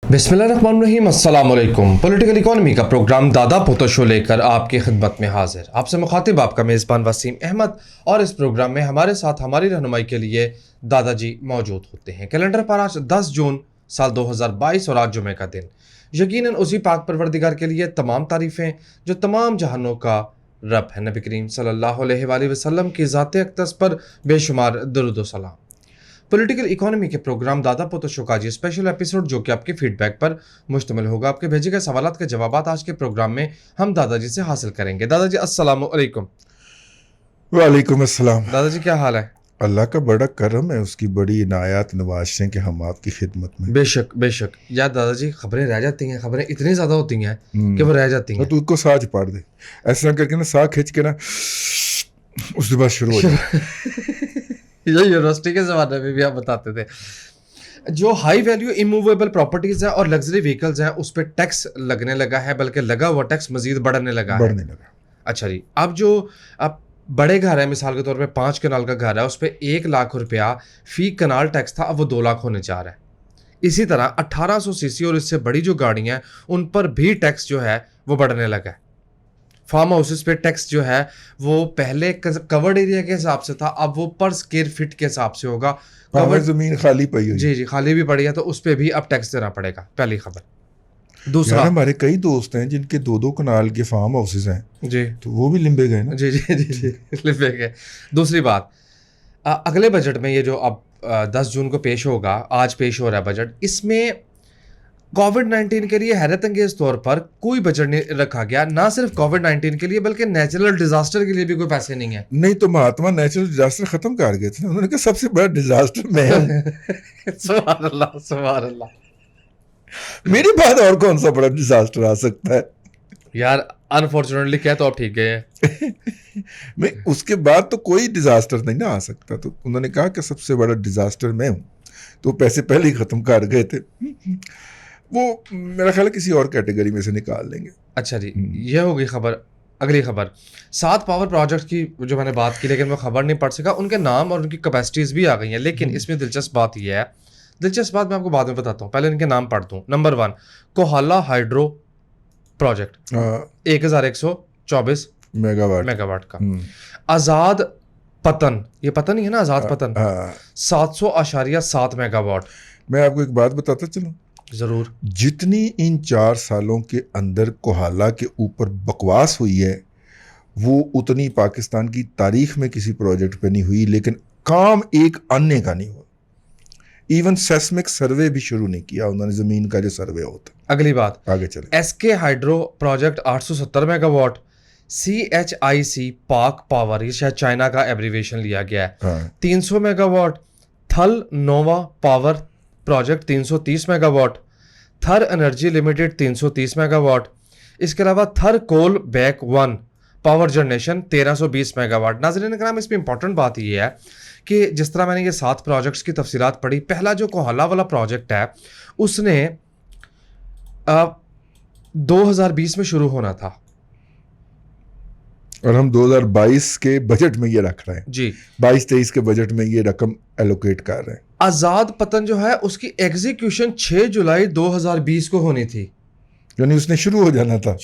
बिस्मिल्लाहिर्रहमानिर्रहीम, अस्सलाम वालेकुम। पॉलिटिकल इकोनॉमी का प्रोग्राम दादा पोतो शो लेकर आपकी खिदमत में हाजिर। आपसे मुखातिब आपका मेज़बान वसीम अहमद, और इस प्रोग्राम में हमारे साथ हमारी रहनुमाई के लिए दादाजी मौजूद होते हैं। कैलेंडर पर आज 10 जून साल 2022 और आज जुमे का दिन। यकीनन उसी पाक परवरदिगार के लिए तमाम तारीफ़ें जो तमाम जहानों का रब है। नबी करीम सल्लल्लाहु अलैहि वसल्लम की ज़ात अक़दस पर बेशुमार दरूद व सलाम। पॉलिटिकल इकोनॉमी के प्रोग्राम दादा पोतो शो का जी स्पेशल एपिसोड जो कि आपके फीडबैक पर मुश्तमिल होगा। आपके भेजे गए सवालात के जवाबात आज के प्रोग्राम में हम दादाजी से हासिल करेंगे। दादाजी अस्सलाम वालेकुम। वालेकुम अस्सलाम। दादाजी क्या हाल है? अल्लाह का बड़ा करम है, उसकी बड़ी इनायत नवाज़ें कि हम आपकी खिदमत में। बेशक बेशक। यार दादाजी खबरें रह जाती हैं, खबरें इतनी ज़्यादा होती हैं कि वो रह जाती हैं। तो उसको साज पाड़ दे, ऐसा करके ना साग खींच के ना उसके बाद शुरू हो जाए। ये यूनिवर्सिटी के ज़माने में भी आप बताते थे। जो हाई वैल्यू इमूवेबल प्रॉपर्टीज़ हैं और लग्जरी व्हीकल्स हैं उस पर टैक्स लगने लगा है, बल्कि लगा हुआ टैक्स मजीद बढ़ने लगा है। अच्छा जी, अब जो अब बड़े घर है, मिसाल के तौर पे 5 कनाल का घर है, उस पर 1 लाख रुपया फी कनाल टैक्स था, अब वो 2 लाख होने जा रहा है। इसी तरह 1800 सीसी और इससे बड़ी जो गाड़ियाँ हैं उन पर भी टैक्स जो है वो बढ़ने लगा है। फार्म हाउसेस पे टैक्स जो है वो पहले कवर्ड एरिया के हिसाब से था, अब वो पर स्क्वायर फीट के हिसाब से होगा। कवर्ड ज़मीन खाली पड़ी हुई, जी खाली भी पड़ी है, तो उस पर भी अब टैक्स देना पड़ेगा। पहली खबर। दूसरा, हमारे कई दोस्त हैं जिनके 2-2 कनाल के फार्म हाउसेस हैं जी, तो वो भी लिम्बे गए ना। जी जी जी जी लिम्बे गए। दूसरी बात, अगले बजट में ये जो अब 10 जून को पेश होगा, आज पेश हो रहा है बजट, इसमें कोविड-19 के लिए हैरत अंगेज तौर पर कोई बजट नहीं रखा गया। ना सिर्फ कोविड-19 के लिए बल्कि नेचुरल डिजास्टर के लिए भी कोई पैसे नहीं है। नहीं तो महात्मा नेचुरल डिजास्टर खत्म कर गए थे, उन्होंने कहा सबसे बड़ा डिजास्टर मैं हूं। सुभान अल्लाह सुभान अल्लाह। मेरी बात और कौन सा बड़ा डिजास्टर आ सकता है यार अनफॉर्चुनेटली क्या तो आप ठीक गए हैं। मैं उसके बाद तो कोई डिजास्टर नहीं ना आ सकता, तो उन्होंने कहा कि सबसे बड़ा डिजास्टर मैं हूं, तो पैसे पहले ही खत्म कर गए थे। वो मेरा ख्याल है किसी और कैटेगरी में से निकाल लेंगे। अच्छा जी, ये हो गई खबर। अगली खबर, 7 पावर प्रोजेक्ट की जो मैंने बात की लेकिन मैं खबर नहीं पढ़ सका, उनके नाम और उनकी कैपेसिटीज भी आ गई हैं। लेकिन इसमें दिलचस्प बात यह है, दिलचस्प बात मैं आपको बाद में बताता हूँ, पहले इनके नाम पढ़ता हूँ। Number 1 Kohala hydro project 1124 megawatt का। आज़ाद पतन, ये पतन ही है ना, आज़ाद पतन 700.7 मेगावाट। मैं आपको एक बात बताता चलूं, जरूर। जितनी इन 4 सालों के अंदर कोहाला के ऊपर बकवास हुई है वो उतनी पाकिस्तान की तारीख में किसी प्रोजेक्ट पे नहीं हुई, लेकिन काम एक अन्य का नहीं हुआ। इवन सेस्मिक सर्वे भी शुरू नहीं किया उन्होंने, जमीन का जो सर्वे होता। अगली बात, आगे चले। SK hydro project 870 megawatt. CHIC Pak power, ये शायद चाइना का एब्रीवेशन लिया गया है, 300 मेगावाट। थल नोवा पावर प्रोजेक्ट 330 मेगावाट। थर एनर्जी लिमिटेड 330 मेगावाट। इसके अलावा थर कोल बैक 1 पावर जनरेशन 1320 मेगावाट। नाज़रीन करम, इसमें इंपॉर्टेंट बात यह है कि जिस तरह मैंने ये 7 प्रोजेक्ट्स की तफसीलात पढ़ी, पहला जो कोहाला वाला प्रोजेक्ट है उसने 2020 में शुरू होना था और हम 2022 के बजट में ये रख रहे हैं जी, 22-23 के बजट में ये रकम एलोकेट कर रहे हैं। आज़ाद पतन जो है उसकी एग्जीक्यूशन 6 जुलाई 2020 को होनी थी, यानी उसने शुरू हो जाना था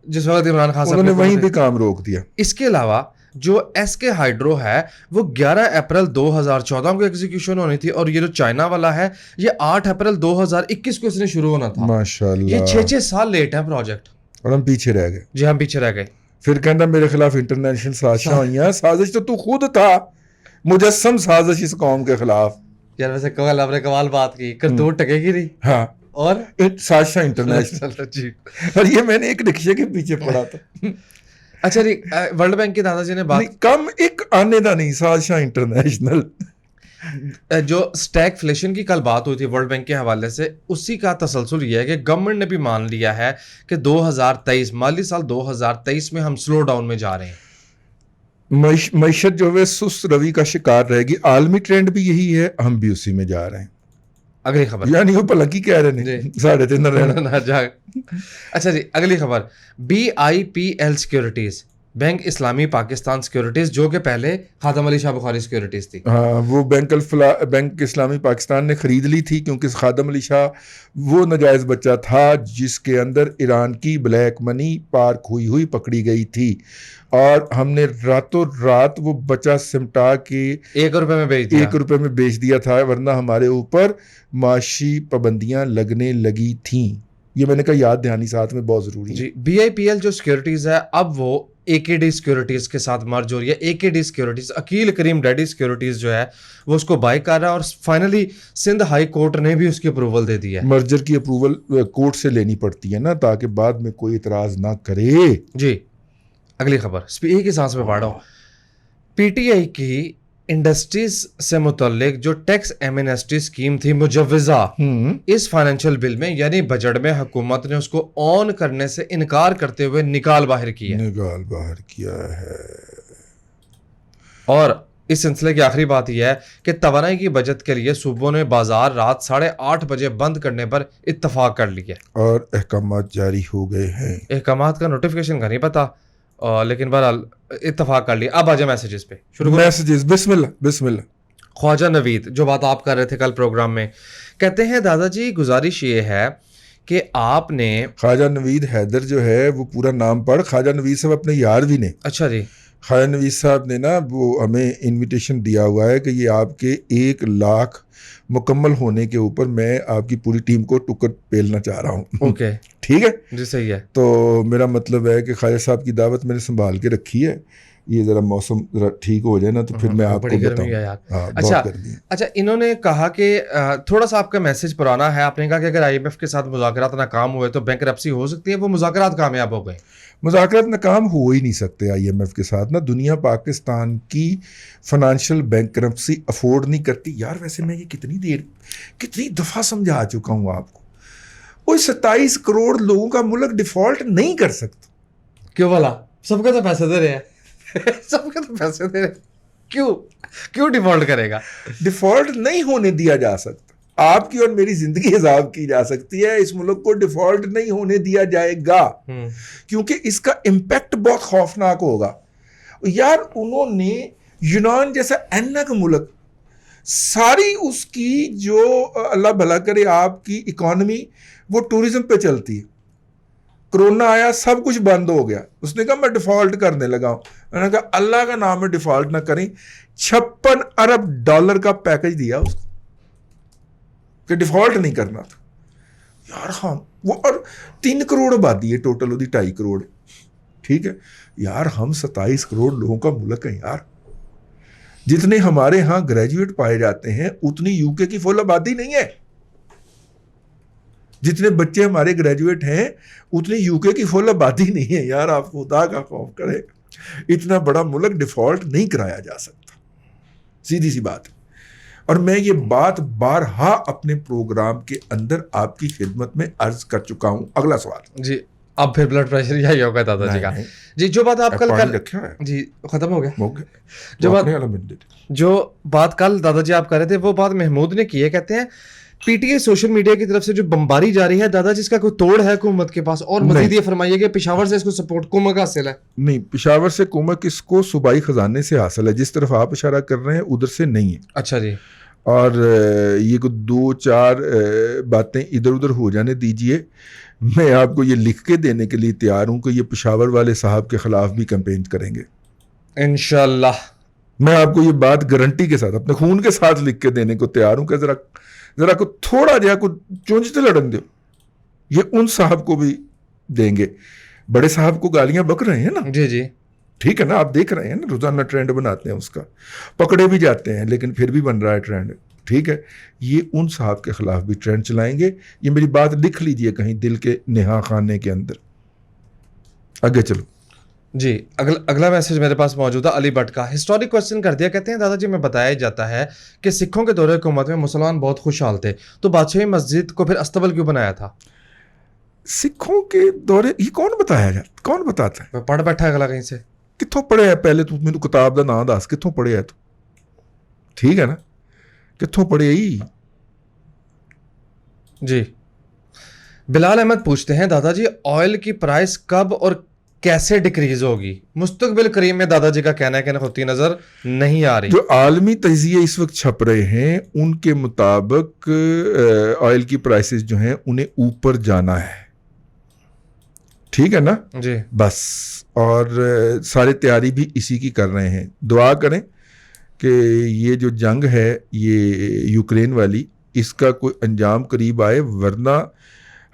जिस वक्त इमरान खान साहब उन्होंने वहीं पे काम रोक दिया। इसके अलावा जो एसके हाइड्रो है वो 11 अप्रैल 2014 को एग्जीक्यूशन होनी थी, और ये जो चाइना वाला है ये 8 अप्रैल 2021 को इसने शुरू होना था। माशाल्लाह, ये 6 साल लेट है प्रोजेक्ट, और हम पीछे रह गए। जी हम पीछे रह गए। फिर कहता मेरे खिलाफ इंटरनेशनल साजिशां हुई हैं। साजिश तो तू खुद था, मुजस्सम साजिश इस कौम के खिलाफ। यार वैसे कल आपने कमाल बात की, करतूत टकेगी नहीं। हाँ, और साजिशां इंटरनेशनल जी, और ये मैंने एक रिक्शे के पीछे पड़ा था। अच्छा जी, वर्ल्ड बैंक के दादाजी ने बात कम एक आने का नहीं, साजिशां इंटरनेशनल। जो स्टैगफ्लेशन की कल बात हुई थी वर्ल्ड बैंक के हवाले से, उसी का तसलसल यह है कि गवर्नमेंट ने भी मान लिया है कि 2023 माली साल 2023 में हम स्लो डाउन में जा रहे हैं। मईशत जो है सुस्त रवि का शिकार रहेगी, आलमी ट्रेंड भी यही है, हम भी उसी में जा रहे हैं। अगली खबर, यानी वो पलकी कह रहे नहीं, 3.5 रहना। अच्छा जी, अगली खबर, BIPL सिक्योरिटीज بینک اسلامی پاکستان سیکیورٹیز جو کہ پہلے خادم علی شاہ بخاری سیکیورٹیز تھی. ہاں وہ بینک اسلامی پاکستان نے خرید لی تھی کیونکہ خادم علی شاہ وہ ناجائز بچہ تھا جس کے اندر ایران کی بلیک منی پارک ہوئی پکڑی گئی تھی اور ہم نے راتوں رات وہ بچہ سمٹا کے ₹1 میں بیچ دیا تھا ورنہ ہمارے اوپر معاشی پابندیاں لگنے لگی تھیں. یہ میں نے کہا یاد دہانی ساتھ میں بہت ضروری ہے. جی BIPL جو سیکیورٹیز ہے اب وہ AKD سیکیورٹیز کے ساتھ مرج ہو رہی ہے. AKD سیکیورٹیز عقیل کریم ڈیڈی سیکیورٹیز جو ہے وہ اس کو بائی کر رہا ہے اور فائنلی سندھ ہائی کورٹ نے بھی اس کی اپروول دے دی ہے. مرجر کی اپروول کورٹ سے لینی پڑتی ہے نا تاکہ بعد میں کوئی اعتراض نہ کرے. جی اگلی خبر ایک ہی سانس میں پڑھ رہا ہوں. PTI کی انڈسٹریز سے متعلق جو ٹیکس ایمنسٹی اسکیم تھی مجوزہ اس فائنینشیل بل میں یعنی بجٹ میں حکومت نے اس کو آن کرنے سے انکار کرتے ہوئے نکال باہر کیا ہے. اور اس سلسلے کی آخری بات یہ ہے کہ توانائی کی بچت کے لیے صوبوں نے بازار رات 8:30 بجے بند کرنے پر اتفاق کر لیا اور احکامات جاری ہو گئے ہیں. احکامات کا نوٹیفیکیشن کا نہیں پتا لیکن بہرحال اتفاق کر لیا. اب آ جائے میسیجز پہ. میسیجز بسم اللہ. خواجہ نوید جو بات آپ کر رہے تھے کل پروگرام میں کہتے ہیں دادا جی گزارش یہ ہے کہ آپ نے خواجہ نوید حیدر جو ہے وہ پورا نام پڑھ. خواجہ نوید صاحب اپنے یار بھی نے. اچھا جی. خواجہ نوید صاحب نے نا وہ ہمیں انویٹیشن دیا ہوا ہے کہ یہ آپ کے 1 لاکھ مکمل ہونے کے اوپر میں آپ کی پوری ٹیم کو ٹکٹ پیلنا چاہ رہا ہوں. اوکے ٹھیک ہے جی صحیح ہے. تو میرا مطلب ہے کہ خواجہ صاحب کی دعوت میں نے سنبھال کے رکھی ہے. یہ ذرا موسم ذرا ٹھیک ہو جائے نا تو پھر میں آپ کو بتاؤں. اچھا انہوں نے کہا کہ تھوڑا سا آپ کا میسج پرانا ہے. آپ نے کہا کہ اگر IMF کے ساتھ مذاکرات ناکام ہوئے تو بینکرپسی ہو سکتی ہے. وہ مذاکرات کامیاب ہو گئے. مذاکرات ناکام ہو ہی نہیں سکتے IMF کے ساتھ نا. دنیا پاکستان کی فائنانشیل بینکرپسی افورڈ نہیں کرتی. یار ویسے میں یہ کتنی دفعہ سمجھا چکا ہوں آپ کو. وہ 27 کروڑ لوگوں کا ملک ڈیفالٹ نہیں کر سکتا. کیوں والا سب کا تو پیسے دے رہے ہیں سب کا تو پیسے دے رہے ہیں. کیوں ڈیفالٹ کرے گا؟ ڈیفالٹ نہیں ہونے دیا جا سکتا. آپ کی اور میری زندگی حساب کی جا سکتی ہے. اس ملک کو ڈیفالٹ نہیں ہونے دیا جائے گا کیونکہ اس کا امپیکٹ بہت خوفناک ہوگا. یار انہوں نے یونان جیسا اینک ملک ساری اس کی جو اللہ بھلا کرے آپ کی اکانومی وہ ٹورزم پہ چلتی ہے. کرونا آیا سب کچھ بند ہو گیا. اس نے کہا میں ڈیفالٹ کرنے لگا ہوں. میں نے کہا اللہ کا نام ہے ڈیفالٹ نہ کریں. $56 ارب کا پیکج دیا اس کو کہ ڈیفالٹ نہیں کرنا تھا. یار ہم وہ اور 3 کروڑ آبادی ہے ٹوٹل وہ 2.5 کروڑ. ٹھیک ہے یار ہم 27 کروڑ لوگوں کا ملک ہیں یار. جتنے ہمارے ہاں گریجویٹ پائے جاتے ہیں اتنی UK کی فل آبادی نہیں ہے. جتنے بچے ہمارے گریجویٹ ہیں اتنی UK کی فل آبادی نہیں ہے. یار آپ خدا کا خوف کرے اتنا بڑا ملک ڈیفالٹ نہیں کرایا جا سکتا. سیدھی سی بات. اور میں یہ بات بارہا اپنے پروگرام کے اندر آپ کی خدمت میں عرض کر چکا ہوں. اگلا سوال. جی اب پھر بلڈ پریشر یہی ہوگا دادا جی کا. جی جو بات آپ کل جی ختم ہو گیا. جو بات کل دادا جی آپ کر رہے تھے وہ بات محمود نے کی ہے. کہتے ہیں PTI سوشل میڈیا کی طرف سے جو بمباری جاری ہے دادا جی اس کا کوئی توڑ ہے حکومت کے پاس. اور مزید یہ فرمائیے کہ پشاور سے اس کو سپورٹ کومک حاصل ہے. نہیں پشاور سے کومک اس کو صوبائی خزانے سے حاصل ہے. جس طرف آپ اشارہ کر رہے ہیں ادھر سے نہیں ہے. اچھا جی. اور یہ کو 2-4 باتیں ادھر ادھر ہو جانے دیجئے. میں آپ کو یہ لکھ کے دینے کے لیے تیار ہوں کہ یہ پشاور والے صاحب کے خلاف بھی کیمپین کریں گے انشاءاللہ. میں آپ کو یہ بات گارنٹی کے ساتھ اپنے خون کے ساتھ لکھ کے دینے کو تیار ہوں کہ ذرا کو تھوڑا جہاں کو چونجتے لڑن دو. یہ ان صاحب کو بھی دیں گے. بڑے صاحب کو گالیاں بک رہے ہیں نا. جی جی ٹھیک ہے نا. آپ دیکھ رہے ہیں نا روزانہ ٹرینڈ بناتے ہیں اس کا. پکڑے بھی جاتے ہیں لیکن پھر بھی بن رہا ہے ٹرینڈ. ٹھیک ہے یہ ان صاحب کے خلاف بھی ٹرینڈ چلائیں گے. یہ میری بات لکھ لیجئے کہیں دل کے نہا خانے کے اندر. آگے چلو. جی اگلا میسج میرے پاس موجود ہے علی بٹ کا. ہسٹورک کوشچن کر دیا. کہتے ہیں دادا جی میں بتایا جاتا ہے کہ سکھوں کے دور حکومت میں مسلمان بہت خوشحال تھے تو بادشاہی مسجد کو پھر استبل کیوں بنایا تھا؟ سکھوں کے دورے یہ کون بتایا جاتا کون بتاتا ہے؟ پڑھ بیٹھا ہے اگلا کہیں سے. کتوں پڑھے ہے پہلے تو میرے کتاب دا نام دس کتوں پڑھے ہے تو. ٹھیک ہے نا کتوں پڑھے ہی. جی بلال احمد پوچھتے ہیں دادا جی آئل کی پرائس کب اور कैसे डिक्रीज होगी? मुस्तकबिल करीब में दादाजी का कहना है कि होती नजर नहीं आ रही. जो आलमी तजिए इस वक्त छप रहे हैं उनके मुताबिक ऑयल की प्राइसेस जो हैं उन्हें ऊपर जाना है, ठीक है ना जी. बस. और सारे तैयारी भी इसी की कर रहे हैं. दुआ करें कि ये जो जंग है ये यूक्रेन वाली, इसका कोई अंजाम करीब आए, वरना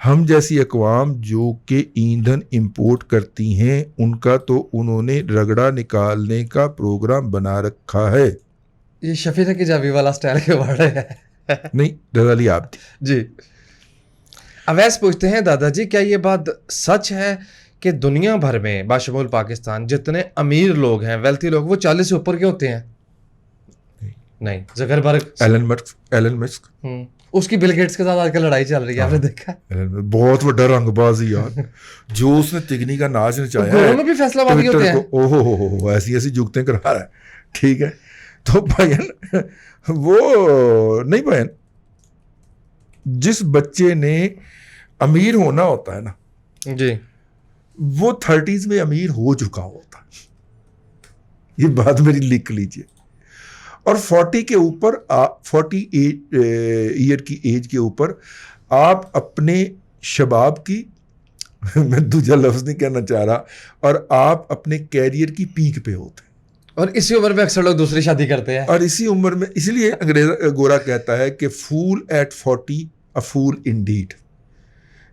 हम जैसी अकवाम जो कि ईंधन इंपोर्ट करती हैं उनका तो उन्होंने रगड़ा निकालने का प्रोग्राम बना रखा है. ये शफी की जावी वाला स्टाइल के वर्ड है. नहीं रजाली आप जी. अवैस पूछते हैं दादाजी, क्या ये बात सच है कि दुनिया भर में बाशमूल पाकिस्तान जितने अमीर लोग हैं, वेल्थी लोग, वो 40 से ऊपर के होते हैं? नहीं. ज़करबर्ग, एलन मस्क उसकी बिल गेट्स के साथ आजकल लड़ाई चल रही है, आपने देखा? बहुत बड़ा रंगबाज यार जो उसने तिगनी का नाच नचाया है, दोनों भी फैसलाबाजी होते हैं. ओहो हो ऐसी ऐसी जुगतें करा रहा है, ठीक है. तो भाईन वो नहीं भाईन, जिस बच्चे ने अमीर होना होता है ना जी, वो 30s में अमीर हो चुका होता, ये बात मेरी लिख लीजिए. और 40 के ऊपर 40 ईयर की एज के ऊपर आप अपने शबाब की मैं दूसरा लफ्ज़ नहीं कहना चाह रहा, और आप अपने कैरियर की पीक पे होते हैं. और इसी उम्र में अक्सर लोग दूसरी शादी करते हैं. और इसी उम्र में, इसलिए अंग्रेज गोरा कहता है कि फूल एट 40 अ फूल इंडीड,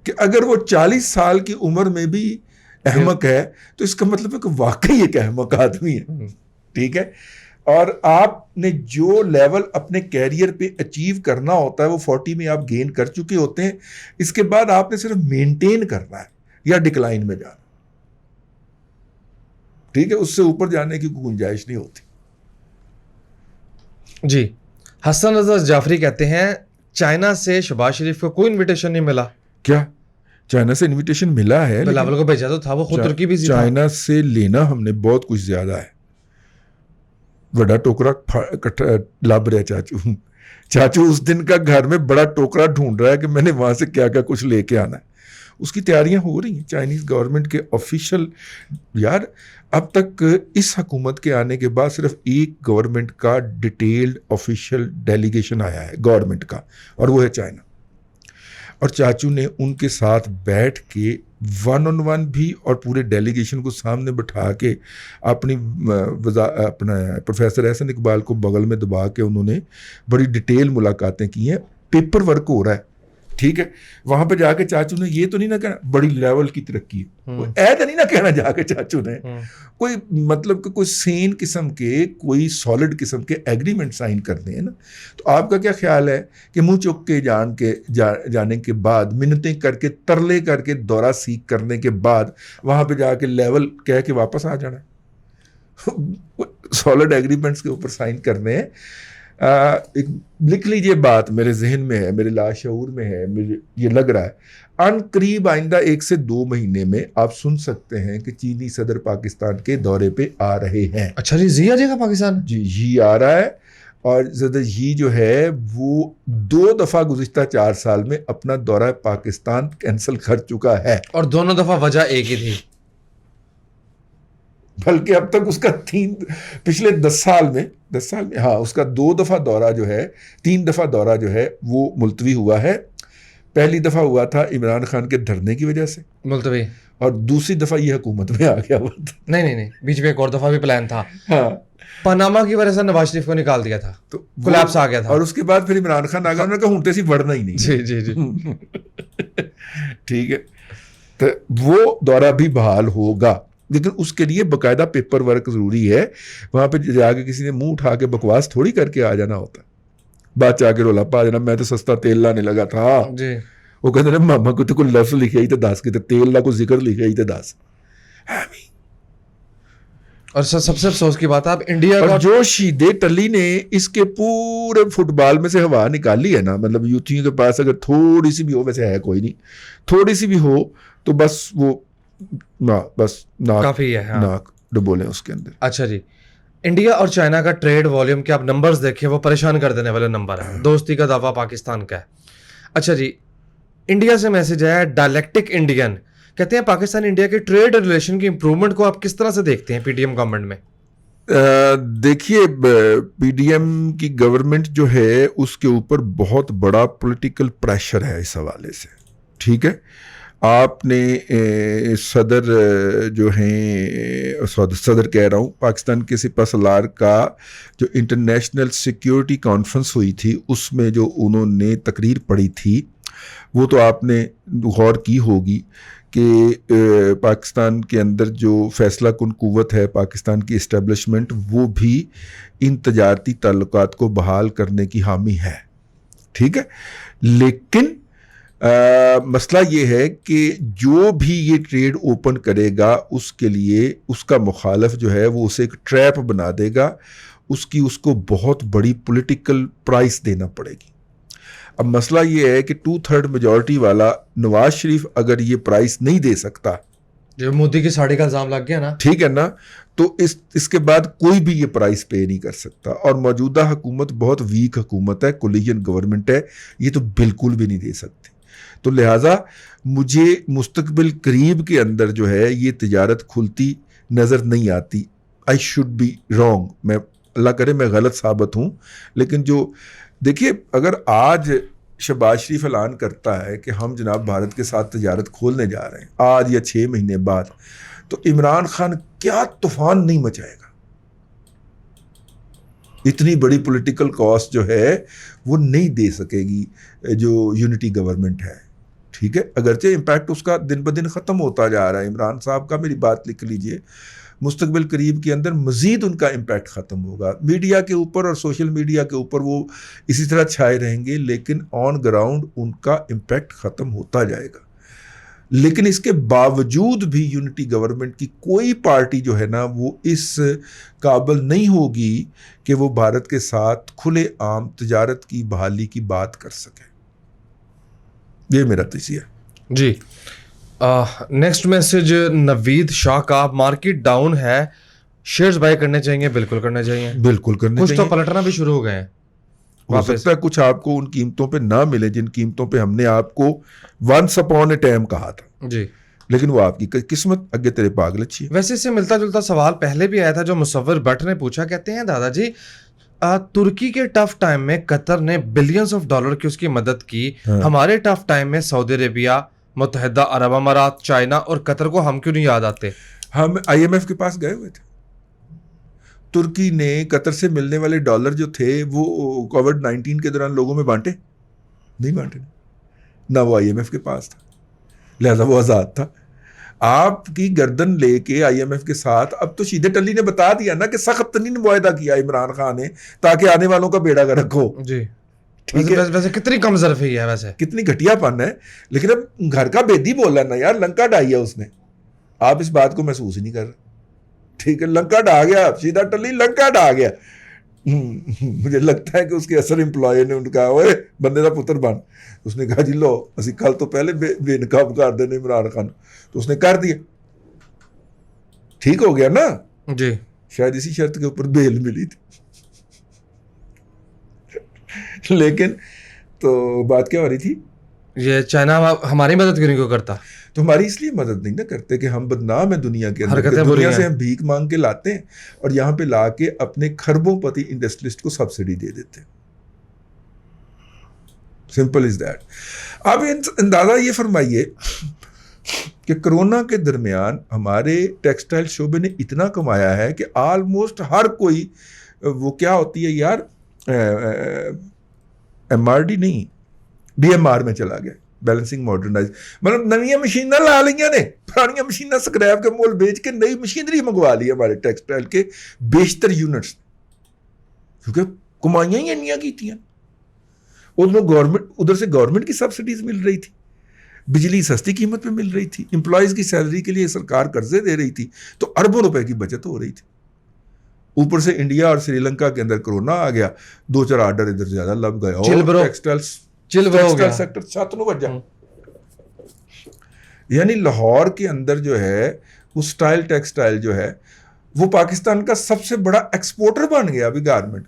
कि अगर वो 40 साल की उम्र में भी अहमक है तो इसका मतलब है कि वाकई एक अहमक आदमी है, ठीक है. और आपने जो लेवल अपने कैरियर पे अचीव करना होता है वो 40 में आप गेन कर चुके होते हैं. इसके बाद आपने सिर्फ मेंटेन करना है या डिक्लाइन में जाना, ठीक है. उससे ऊपर जाने की गुंजाइश नहीं होती. जी. हसन रजा जाफरी कहते हैं चाइना से शहबाज शरीफ को कोई इनविटेशन नहीं मिला. क्या चाइना से इनविटेशन मिला है? बिलावल को भेजा तो था, वो खुद तुर्की भी था. चाइना से लेना हमने बहुत कुछ ज्यादा है. बड़ा टोकरा लाभ रहा चाचू उस दिन का घर में बड़ा टोकरा ढूंढ रहा है कि मैंने वहां से क्या क्या कुछ लेके आना है. उसकी तैयारियां हो रही हैं चाइनीज गवर्नमेंट के ऑफिशियल. यार अब तक इस हुकूमत के आने के बाद सिर्फ एक गवर्नमेंट का डिटेल्ड ऑफिशियल डेलीगेशन आया है गवर्नमेंट का, और वो है चाइना. और चाचू ने उनके साथ बैठ के 1-on-1 भी और पूरे डेलीगेशन को सामने बिठा के अपना प्रोफेसर एहसन इकबाल को बगल में दबा के उन्होंने बड़ी डिटेल मुलाकातें की हैं. पेपर वर्क हो रहा है, ठीक है. वहां पे जाके चाचू ने ये तो नहीं ना कहना बड़ी लेवल की तरक्की, ऐसा नहीं ना कहना जाके चाचू ने कोई मतलब कि कोई सेन किस्म के, कोई सॉलिड किस्म के एग्रीमेंट साइन करते हैं ना. तो आपका क्या ख्याल है कि मुंह चुक के जाने के बाद, मिन्नतें करके, तरले करके, दौरा सीख करने के बाद वहां पे जाके लेवल कह के वापस आ जाना? सॉलिड एग्रीमेंट्स के ऊपर साइन करने हैं. एक लिख लीजिए बात, मेरे जहन में है, मेरे लाशऊर में है, मुझे ये लग रहा है अनकरीब आइंदा 1 से 2 महीने में आप सुन सकते हैं कि चीनी सदर पाकिस्तान के दौरे पे आ रहे हैं. अच्छा जी, आ जाएगा पाकिस्तान? जी ही आ रहा है. और सदर ही जो है वो 2 दफ़ा गुज़िश्ता 4 साल में अपना दौरा पाकिस्तान कैंसिल कर चुका है, और दोनों दफ़ा वजह एक ही थी. बल्कि अब तक उसका पिछले 10 साल में हाँ उसका 2 दफ़ा दौरा जो है, 3 दफ़ा दौरा जो है वो मुलतवी हुआ है. पहली दफ़ा हुआ था इमरान खान के धरने की वजह से मुलतवी, और दूसरी दफ़ा ये हुकूमत में आ गया हुआ था. नहीं, बीच में एक और दफ़ा भी प्लान था. हाँ, पनामा की वजह से नवाज शरीफ को निकाल दिया था, तो कोलैप्स आ गया था. और उसके बाद फिर इमरान खान आ गया, उन्होंने कहा हुंटे सी बढ़ना ही नहीं. जी. ठीक है. तो वो दौरा भी बहाल होगा, लेकिन उसके लिए बाकायदा पेपर वर्क ज़रूरी है. वहाँ पे जाके किसी ने मुंह उठा के बकवास थोड़ी करके आ जाना होता. बात जाके रोला पा देना मैं तो सस्ता तेल लाने लगा था जी. वो कहते ना मामा को तो कोई लफ्ज़ लिखे ही तो 10 के तेल ला को जिक्र लिखे ही तो 10. और सबसे अफसोस की बात है, आप इंडिया और का जो शीदे टली ने इसके पूरे फुटबॉल में से हवा निकाली है ना, मतलब यूथियों के पास अगर थोड़ी सी भी हो, वैसे है कोई नहीं, थोड़ी सी भी हो तो बस वो नाक काफी है. हाँ. नाक डुबोले उसके अंदर. अच्छा जी, इंडिया और चाइना का ट्रेड वॉल्यूम के आप नंबर्स देखें, वो परेशान कर देने वाले नंबर है. दोस्ती का दावा पाकिस्तान का है. अच्छा जी, इंडिया से मैसेज आया डायलेक्टिक इंडियन कहते हैं पाकिस्तान इंडिया के ट्रेड रिलेशन की इंप्रूवमेंट को आप किस तरह से देखते हैं पीडीएम गवर्नमेंट में? देखिए, पीडीएम की गवर्नमेंट जो है उसके ऊपर बहुत बड़ा पॉलिटिकल प्रेशर है इस हवाले से, ठीक है। आपने सदर जो हैं, सदर कह रहा हूँ, पाकिस्तान के सिपह सलार का जो इंटरनेशनल सिक्योरिटी कॉन्फ्रेंस हुई थी उसमें जो उन्होंने तकरीर पढ़ी थी वो तो आपने गौर की होगी कि पाकिस्तान के अंदर जो फैसला कुन कुव्वत है पाकिस्तान की इस्टेब्लिशमेंट, वो भी इन तजारती ताल्लुकात को बहाल करने की हामी है, ठीक है। लेकिन मसला ये है कि जो भी ये ट्रेड ओपन करेगा उसके लिए उसका मुखालफ जो है वो उसे एक ट्रैप बना देगा, उसको बहुत बड़ी पॉलिटिकल प्राइस देना पड़ेगी। अब मसला ये है कि 2/3 मेजॉरिटी वाला नवाज शरीफ अगर ये प्राइस नहीं दे सकता, जो मोदी की साड़ी का इल्जाम लग गया ना, ठीक है ना, तो इसके बाद कोई भी ये प्राइस पे नहीं कर सकता। और मौजूदा हुकूमत बहुत वीक हुकूमत है, कोलिजन गवर्नमेंट है, ये तो बिल्कुल भी नहीं दे सकती। तो लिहाजा मुझे मुस्तकबिल करीब के अंदर जो है ये तिजारत खुलती नज़र नहीं आती। आई शुड बी रॉन्ग, मैं अल्लाह करे मैं गलत साबित हूँ, लेकिन जो देखिए, अगर आज शहबाज शरीफ ऐलान करता है कि हम जनाब भारत के साथ तिजारत खोलने जा रहे हैं आज या 6 महीने बाद, तो इमरान खान क्या तूफान नहीं मचाएगा। इतनी बड़ी पॉलिटिकल कॉस्ट जो है वो नहीं दे सकेगी जो यूनिटी गवर्नमेंट है, ठीक है। अगरचे इम्पैक्ट उसका दिन ब दिन ख़त्म होता जा रहा है। इमरान साहब का, मेरी बात लिख लीजिए, मुस्तकबिल करीब के अंदर मज़ीद उनका इम्पैक्ट ख़त्म होगा। मीडिया के ऊपर और सोशल मीडिया के ऊपर वो इसी तरह छाए रहेंगे, लेकिन ऑन ग्राउंड उनका इम्पैक्ट ख़त्म होता जाएगा। लेकिन इसके बावजूद भी यूनिटी गवर्नमेंट की कोई पार्टी जो है ना वो इस काबिल नहीं होगी कि वो भारत के साथ खुले आम तिजारत की बहाली की बात कर सके। ये मेरा तजिया जी। नेक्स्ट मैसेज नवीद शाह का, मार्केट डाउन है, शेयर्स बाय करने चाहिए? बिल्कुल करने चाहिए, बिल्कुल करने कुछ चाहिए। तो पलटना भी शुरू हो गए हैं, हो सकता है कुछ आपको उन कीमतों पे ना मिले जिन कीमतों पे हमने आपको वंस अपॉन ए टाइम कहा था जी, लेकिन वो आपकी किस्मत, अगे तेरे पागल अच्छी है। वैसे इससे मिलता जुलता सवाल पहले भी आया था जो मुसव्विर भट्ट ने पूछा। कहते हैं दादाजी, तुर्की के टफ टाइम में कतर ने बिलियंस ऑफ डॉलर की उसकी मदद की, हमारे टफ टाइम में सऊदी अरेबिया, मुत्तहिदा अरब अमारात, चाइना और कतर को हम क्यों नहीं याद आते? हम IMF के पास गए हुए थे। तुर्की ने कतर से मिलने वाले डॉलर जो थे वो कोविड-19 के दौरान लोगों में बांटे नहीं, बांटे ना, वो IMF के पास था, लिहाजा वो आज़ाद था। आपकी गर्दन लेके IMF के साथ, अब तो शीदे टल्ली ने बता दिया ना कि सख्त तरीन मुआहदा किया इमरान खान ने ताकि आने वालों का बेड़ा गर्क हो जी, ठीक है। वैसे कितनी कम ज़रफ़ी है, वैसे कितनी घटियापन है। लेकिन अब घर का बेदी बोला ना यार, लंका ढाई है उसने, आप इस बात को महसूस ही नहीं कर रहे, ठीक है। लंका ढा गया, सीधा टल्ली लंका ढा गया। मुझे लगता है कि उसके असर एम्प्लॉय ने उनका, ओए बंदे का पुत्र बन, उसने कहा जी लो असी कल तो पहले बेनकाब कर देने इमरान खान, तो उसने कर दिया, ठीक हो गया ना जी। शायद इसी शर्त के ऊपर बेल मिली थी। लेकिन तो बात क्या हो रही थी, ये चाइना हमारी मदद क्यों नहीं करता? तो हमारी इसलिए मदद नहीं ना करते कि हम बदनाम है दुनिया के अंदर, हरकतें बुरी दुनिया से हैं। हम भीख मांग के लाते हैं और यहाँ पे ला के अपने खरबों-पति इंडस्ट्रियलिस्ट को सब्सिडी दे देते हैं। Simple is that. अब अंदाजा ये फरमाइए कि कोरोना के दरमियान हमारे टेक्सटाइल शोबे ने इतना कमाया है कि ऑलमोस्ट हर कोई, वो क्या होती है यार, MRD नहीं, BMR में चला गया, बैलेंसिंग मॉडर्नाइज, मतलब नवी मशीनां ला लिया ने, पुरानी मशीनां स्क्रैप के मोल बेच के नई मशीनरी मंगवा ली हमारे टेक्सटाइल के बेशतर यूनिट्स, क्योंकि कमाइयां ही इन्नियां कीतियां। उधर से गवर्नमेंट की सब्सिडीज मिल रही थी, बिजली सस्ती कीमत पे मिल रही थी, एम्प्लॉयज़ की सैलरी के लिए सरकार कर्जे दे रही थी, तो अरबों रुपए की बचत हो रही थी। ऊपर से इंडिया और श्रीलंका के अंदर कोरोना आ गया, 2-4 ऑर्डर इधर ज्यादा लग गए और टेक्सटाइल सेक्टर छत नु वजा। यानी लाहौर के अंदर जो है वो स्टाइल टेक्सटाइल जो है वो पाकिस्तान का सबसे बड़ा एक्सपोर्टर बन गया अभी गारमेंट,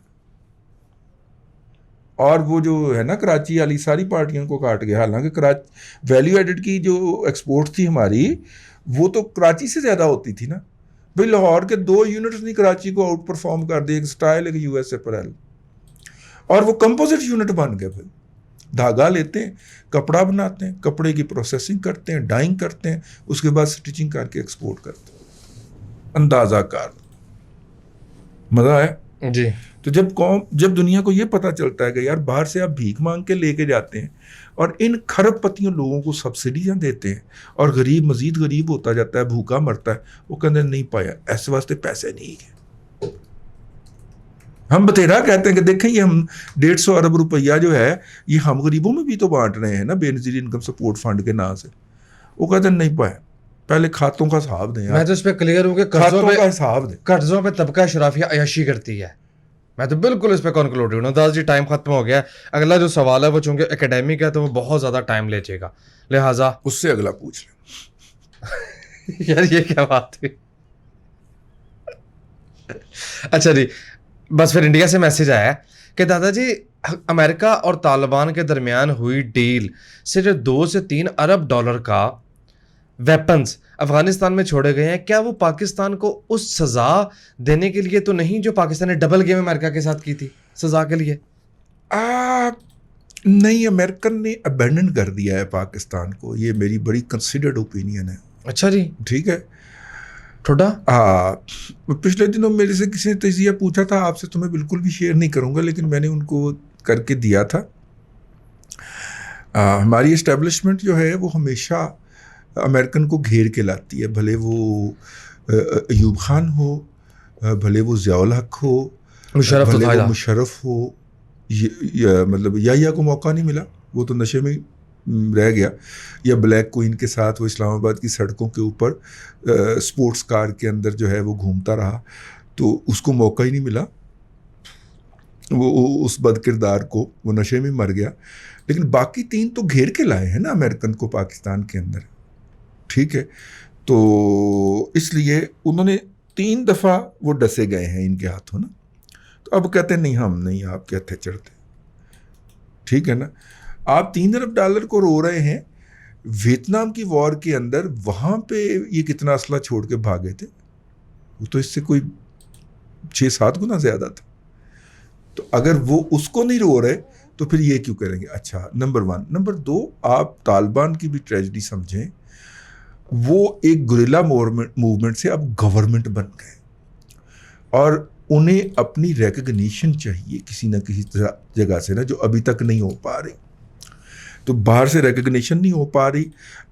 اور وہ جو ہے نا کراچی والی ساری پارٹیوں کو کاٹ گیا. حالانکہ ویلیو ایڈڈ کی جو ایکسپورٹ تھی ہماری وہ تو کراچی سے زیادہ ہوتی تھی نا بھائی. لاہور کے 2 یونٹس نہیں کراچی کو آؤٹ پرفارم کر دی, ایک اسٹائل ایک یو ایس اپریل, اور وہ کمپوزٹ یونٹ بن گئے. بھائی دھاگا لیتے ہیں, کپڑا بناتے ہیں, کپڑے کی پروسیسنگ کرتے ہیں, ڈائنگ کرتے ہیں, اس کے بعد سٹیچنگ کر کے ایکسپورٹ کرتے ہیں. اندازہ کار مزہ ہے جی. تو جب دنیا کو یہ پتہ چلتا ہے کہ یار باہر سے آپ بھیک مانگ کے لے کے جاتے ہیں اور ان کھرب پتیوں لوگوں کو سبسڈیاں دیتے ہیں اور غریب مزید غریب ہوتا جاتا ہے, بھوکا مرتا ہے, وہ کہتے ہیں نہیں پایا, ایسے واسطے پیسے نہیں ہیں. ہم بتیرا کہتے ہیں کہ دیکھیں یہ ہم 150 ارب روپیہ جو ہے یہ ہم غریبوں میں بھی تو بانٹ رہے ہیں نا بے نظیر انکم سپورٹ فنڈ کے نام سے. وہ کہتے ہیں نہیں پایا, پہلے کھاتوں کا حساب دیں. میں تو اس پہ کلیئر ہوں کہ کھاتوں کا حساب دیں. قرضوں پہ طبقہ اشرافیہ عیاشی کرتی ہے. میں تو بالکل اس پہ کنکلوڈ ہوں. دادا جی ٹائم ختم ہو گیا. اگلا جو سوال ہے وہ چونکہ اکیڈیمک ہے تو وہ بہت زیادہ ٹائم لے جائے گا, لہٰذا اس سے اگلا پوچھ لیں. یار یہ کیا بات ہوئی. اچھا جی, بس پھر انڈیا سے میسج آیا کہ دادا جی امریکہ اور طالبان کے درمیان ہوئی ڈیل سے جو 2 سے 3 ارب ڈالر کا ویپنز افغانستان میں چھوڑے گئے ہیں, کیا وہ پاکستان کو اس سزا دینے کے لیے تو نہیں جو پاکستان نے ڈبل گیم امریکہ کے ساتھ کی تھی سزا کے لیے؟ نہیں, امریکن نے ابینڈن کر دیا ہے پاکستان کو. یہ میری بڑی کنسیڈرڈ اوپینین ہے. اچھا جی, ٹھیک ہے. ٹھوڈا پچھلے دنوں میرے سے کسی نے تجزیہ پوچھا تھا, آپ سے تو میں بالکل بھی شیئر نہیں کروں گا, لیکن میں نے ان کو کر کے دیا تھا. ہماری اسٹیبلشمنٹ جو ہے وہ ہمیشہ امریکن کو گھیر کے لاتی ہے, بھلے وہ ایوب خان ہو, بھلے وہ ضیاء الحق ہو, بھلے وہ مشرف ہو. مطلب یا کو موقع نہیں ملا, وہ تو نشے میں رہ گیا, یا بلیک کوئن کے ساتھ وہ اسلام آباد کی سڑکوں کے اوپر سپورٹس کار کے اندر جو ہے وہ گھومتا رہا, تو اس کو موقع ہی نہیں ملا. وہ اس بد کردار کو, وہ نشے میں مر گیا. لیکن باقی 3 تو گھیر کے لائے ہیں نا امریکن کو پاکستان کے اندر. ٹھیک ہے, تو اس لیے انہوں نے 3 دفعہ وہ ڈسے گئے ہیں ان کے ہاتھوں نا. تو اب کہتے ہیں نہیں ہم نہیں آپ کے ہتھے چڑھتے. ٹھیک ہے نا, آپ 3 ارب ڈالر کو رو رہے ہیں. ویتنام کی وار کے اندر وہاں پہ یہ کتنا اسلحہ چھوڑ کے بھاگے تھے, وہ تو اس سے کوئی 6-7 گنا زیادہ تھا. تو اگر وہ اس کو نہیں رو رہے تو پھر یہ کیوں کریں گے؟ اچھا, نمبر 1. نمبر 2, آپ طالبان کی بھی ٹریجڈی سمجھیں. وہ ایک گریلا موومنٹ سے اب گورنمنٹ بن گئے, اور انہیں اپنی ریکگنیشن چاہیے کسی نہ کسی جگہ سے نا, جو ابھی تک نہیں ہو پا رہی. تو باہر سے ریکگنیشن نہیں ہو پا رہی,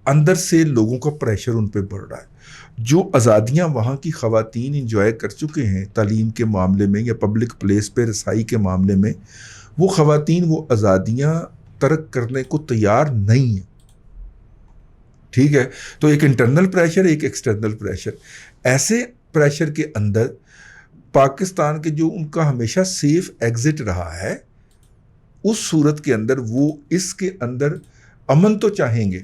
اندر سے لوگوں کا پریشر ان پہ بڑھ رہا ہے. جو آزادیاں وہاں کی خواتین انجوائے کر چکے ہیں تعلیم کے معاملے میں یا پبلک پلیس پہ رسائی کے معاملے میں, وہ خواتین وہ آزادیاں ترک کرنے کو تیار نہیں ہیں. ٹھیک ہے, تو ایک انٹرنل پریشر, ایک ایکسٹرنل پریشر. ایسے پریشر کے اندر پاکستان کے جو ان کا ہمیشہ سیف ایگزٹ رہا ہے, اس صورت کے اندر وہ اس کے اندر امن تو چاہیں گے.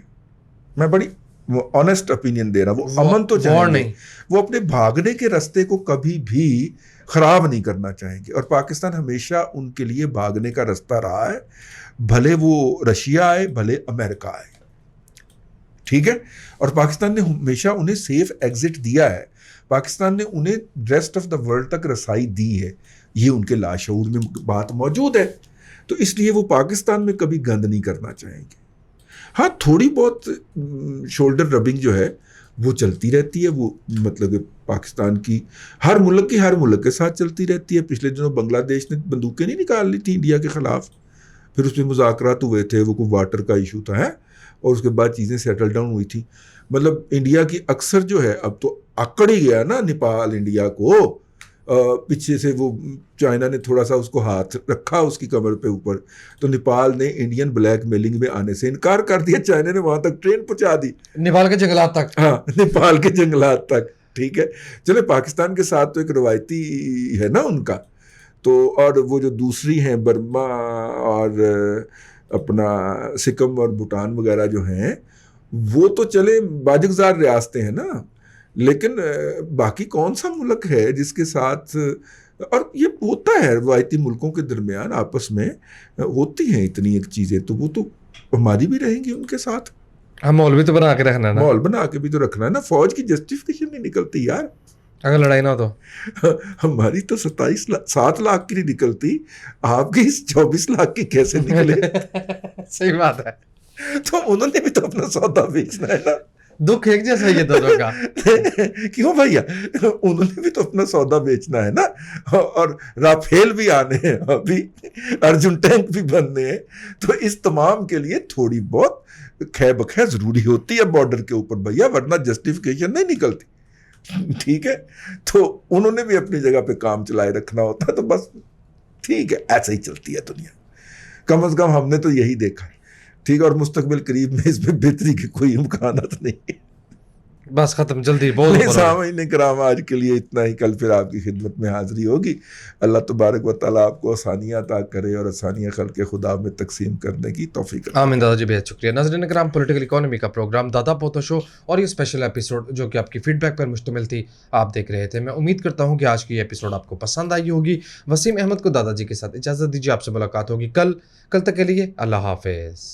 میں بڑی آنیسٹ اپینین دے رہا ہوں, وہ امن تو چاہیں گے, وہ اپنے بھاگنے کے راستے کو کبھی بھی خراب نہیں کرنا چاہیں گے. اور پاکستان ہمیشہ ان کے لیے بھاگنے کا راستہ رہا ہے, بھلے وہ رشیا آئے بھلے امریکہ آئے. ٹھیک ہے, اور پاکستان نے ہمیشہ انہیں سیف ایگزٹ دیا ہے. پاکستان نے انہیں ریسٹ آف دا ورلڈ تک رسائی دی ہے. یہ ان کے لاشعور میں بات موجود ہے, تو اس لیے وہ پاکستان میں کبھی گند نہیں کرنا چاہیں گے. ہاں, تھوڑی بہت شولڈر ربنگ جو ہے وہ چلتی رہتی ہے, وہ مطلب پاکستان کی ہر ملک کے ساتھ چلتی رہتی ہے. پچھلے دنوں بنگلہ دیش نے بندوقیں نہیں نکال لی تھیں انڈیا کے خلاف, پھر اس میں مذاکرات ہوئے تھے, وہ کوئی واٹر کا ایشو تھا ہے, اور اس کے بعد چیزیں سیٹل ڈاؤن ہوئی تھیں. مطلب انڈیا کی اکثر جو ہے اب تو اکڑ ہی گیا نا نیپال انڈیا کو. پیچھے سے وہ چائنا نے تھوڑا سا اس کو ہاتھ رکھا اس کی کمر پہ اوپر, تو نیپال نے انڈین بلیک میلنگ میں آنے سے انکار کر دیا. چائنا نے وہاں تک ٹرین پہنچا دی, نیپال کے جنگلات تک. ہاں, نیپال کے جنگلات تک. ٹھیک ہے, چلے پاکستان کے ساتھ تو ایک روایتی ہے نا ان کا. تو اور وہ جو دوسری ہیں برما اور اپنا سکم اور بھوٹان وغیرہ جو ہیں, وہ تو چلے باجگزار ریاستیں ہیں نا, لیکن باقی کون سا ملک ہے جس کے ساتھ اور یہ ہوتا ہے روایتی ملکوں کے درمیان آپس میں ہوتی ہیں اتنی ایک چیزیں، تو وہ تو ہماری بھی رہیں گی ان کے ساتھ. ہم ماحول بھی تو بنا کے رکھنا ہے نا. ماحول بنا کے بھی تو رکھنا ہے نا. فوج کی جسٹیفکیشن نہیں نکلتی یار. اگر لڑائی نہ ہو تو ہماری تو 7 لاکھ کی نہیں نکلتی، آپ کی 24 لاکھ کی کیسے نکلے؟ صحیح بات ہے. تو انہوں نے بھی تو اپنا سودا بیچنا ہے نا. دکھ ایک جیسا ہی ہے دونوں کا. کیوں بھیا؟ انہوں نے بھی تو اپنا سودا بیچنا ہے نا. اور رافیل بھی آنے ہیں، ابھی ارجن ٹینک بھی بننے ہیں. تو اس تمام کے لیے تھوڑی بہت خے بخے ضروری ہوتی ہے بارڈر کے اوپر بھیا، ورنہ جسٹیفیکیشن نہیں نکلتی. ٹھیک ہے، تو انہوں نے بھی اپنی جگہ پہ کام چلائے رکھنا ہوتا ہے. تو بس ٹھیک ہے، ایسے ہی چلتی ہے دنیا. کم از کم ہم نے تو یہی دیکھا ہے. ٹھیک ہے، اور مستقبل قریب میں اس میں بہتری کے کوئی امکانات نہیں. بس ختم جلدی بہت. سامعین کرام، آج کے لیے اتنا ہی. کل پھر آپ کی خدمت میں حاضری ہوگی. اللہ تبارک و تعالیٰ آپ کو آسانیاں عطا کرے اور آسانیاں خلق خدا میں تقسیم کرنے کی توفیق. آمین دادا جی، بہت شکریہ. ناظرین کرام، پولیٹیکل اکانومی کا پروگرام دادا پوتا شو اور یہ اسپیشل ایپیسوڈ جو کہ آپ کی فیڈ بیک پر مشتمل تھی آپ دیکھ رہے تھے. میں امید کرتا ہوں کہ آج کی یہ ایپیسوڈ آپ کو پسند آئی ہوگی. وسیم احمد کو دادا جی کے ساتھ اجازت دیجیے. آپ سے ملاقات ہوگی کل تک کے لیے اللہ حافظ.